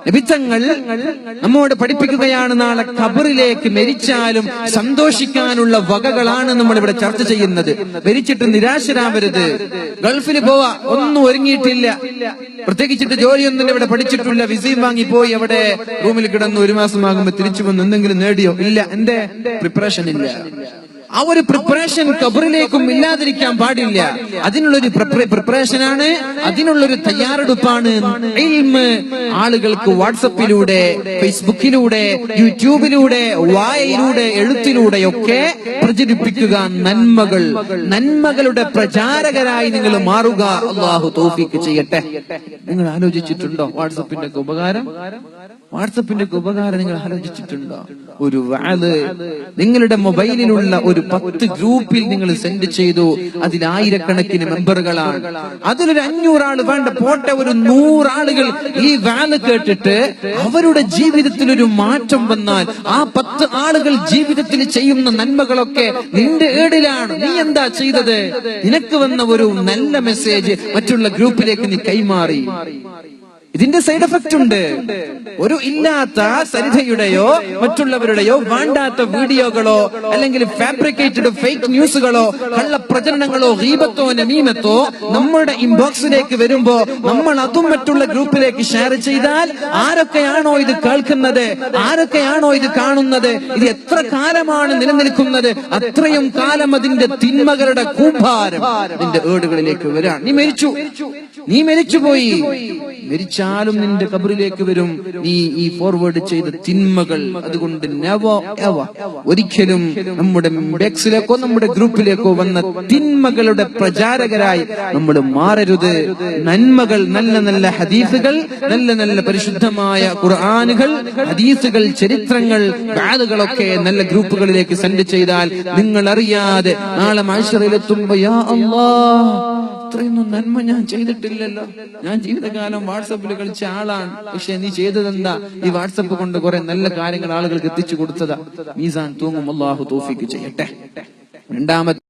നബിതങ്ങൾ നമ്മോട് പഠിപ്പിക്കുകയാണ്, നാളെ ഖബറിലേക്ക് മരിച്ചാലും സന്തോഷിക്കാനുള്ള വകകളാണ് നമ്മൾ ഇവിടെ ചർച്ച ചെയ്യുന്നത്. മരിച്ചിട്ട് നിരാശരാവരുത്. ഗൾഫിൽ പോവാ, ഒന്നും ഒരുങ്ങിയിട്ടില്ല, പ്രത്യേകിച്ചിട്ട് ജോലിയൊന്നും ഇവിടെ പഠിച്ചിട്ടില്ല, വിസയും വാങ്ങിപ്പോയി അവിടെ റൂമിൽ കിടന്ന് 1 മാസമാകുമ്പോ തിരിച്ചു വന്ന് എന്തെങ്കിലും നേടിയോ? ഇല്ല. എന്റെ പ്രിപ്പറേഷൻ ഇല്ല. ആ ഒരു പ്രിപ്പറേഷൻ ഖബറിലേക്കും ഇല്ലാതിരിക്കാൻ പാടില്ല. അതിനുള്ളൊരു പ്രിപ്പറേഷനാണ്, അതിനുള്ളൊരു തയ്യാറെടുപ്പാണ് ഇൽമ്. ആളുകൾക്ക് വാട്സപ്പിലൂടെ, ഫേസ്ബുക്കിലൂടെ, യൂട്യൂബിലൂടെ, വായയിലൂടെ, എഴുത്തിലൂടെയൊക്കെ പ്രചരിപ്പിക്കുക നന്മകളുടെ പ്രചാരകരായി നിങ്ങൾ മാറുക. അല്ലാഹു തൗഫീഖ് ചെയ്യട്ടെ. നിങ്ങൾ ആലോചിച്ചിട്ടുണ്ടോ വാട്സപ്പിന്റെ ഉപകാരം? വാട്സപ്പിന്റെ ഉപകാരം നിങ്ങൾ ആലോചിച്ചിട്ടുണ്ടോ? ഒരു വാല് നിങ്ങളുടെ മൊബൈലിലുള്ള ഒരു 10 ഗ്രൂപ്പിൽ നിങ്ങൾ സെൻഡ് ചെയ്തു, അതിൽ 1000കണക്കിന് മെമ്പറുകളാണ്. അതിലൊരു 500 ആള് വേണ്ട, പോട്ടെ, ഒരു 100 ആളുകൾ ഈ വാല് കേട്ടിട്ട് അവരുടെ ജീവിതത്തിൽ ഒരു മാറ്റം വന്നാൽ ആ 10 ആളുകൾ ജീവിതത്തിൽ ചെയ്യുന്ന നന്മകളൊക്കെ നിന്റെ ഏടിലാണ്. നീ എന്താ ചെയ്തത്? നിനക്ക് വന്ന ഒരു നല്ല മെസ്സേജ് മറ്റുള്ള ഗ്രൂപ്പിലേക്ക് നീ കൈമാറി. ഇതിന്റെ സൈഡ് എഫക്റ്റ് ഉണ്ട്. ഒരു ഇല്ലാത്ത സരിതയുടെയോ മറ്റുള്ളവരുടെയോ വേണ്ടാത്ത വീഡിയോകളോ അല്ലെങ്കിൽ ഫാബ്രിക്കേറ്റഡ് ഫേക്ക് ന്യൂസുകളോ കള്ള പ്രചരണങ്ങളോ ഗീബത്തോ നമീമത്തോ നമ്മുടെ ഇൻബോക്സിലേക്ക് വരുമ്പോ നമ്മൾ അതും മറ്റുള്ള ഗ്രൂപ്പിലേക്ക് ഷെയർ ചെയ്താൽ ആരൊക്കെയാണോ ഇത് കേൾക്കുന്നത്, ആരൊക്കെയാണോ ഇത് കാണുന്നത്, ഇത് എത്ര കാലമാണ് നിലനിൽക്കുന്നത്, അത്രയും കാലം അതിന്റെ തിന്മകളുടെ കൂമ്പാരം നിന്റെ ഏടുകളിലേക്ക് വരാൻ. നീ മരിച്ചുപോയി. മരിച്ചാലും നിന്റെ ഖബറിലേക്ക് വരും നീ ഈ ഫോർവേഡ് ചെയ്ത തിന്മകൾ. അതുകൊണ്ട് ഒരിക്കലും നമ്മുടെ ബെക്സിലേക്കോ നമ്മുടെ ഗ്രൂപ്പിലേക്കോ വന്ന തിന്മകളുടെ പ്രചാരകരായി നമ്മൾ മാറരുത്. നന്മകൾ, നല്ല നല്ല ഹദീസുകൾ, നല്ല നല്ല പരിശുദ്ധമായ ഖുർആനുകൾ, ഹദീസുകൾ, ചരിത്രങ്ങൾ, ബാദുകളൊക്കെ നല്ല ഗ്രൂപ്പുകളിലേക്ക് സെൻഡ് ചെയ്താൽ നിങ്ങൾ അറിയാതെ നാളെ മഹ്ശറിലെത്തുമ്പോ യാ അല്ലാഹ്, ഇത്രയൊന്നും നന്മ ഞാൻ ചെയ്തിട്ടില്ലല്ലോ, ഞാൻ ജീവിതകാലം വാട്സപ്പിൽ കളിച്ച ആളാണ്, പക്ഷെ നീ ചെയ്തതെന്താ? ഈ വാട്സപ്പ് കൊണ്ട് കുറെ നല്ല കാര്യങ്ങൾ ആളുകൾക്ക് എത്തിച്ചു കൊടുത്തതാ. മീസാൻ തൂങ്ങും. അല്ലാഹു തൗഫീഖ് ചെയ്യട്ടെ. രണ്ടാമത്തെ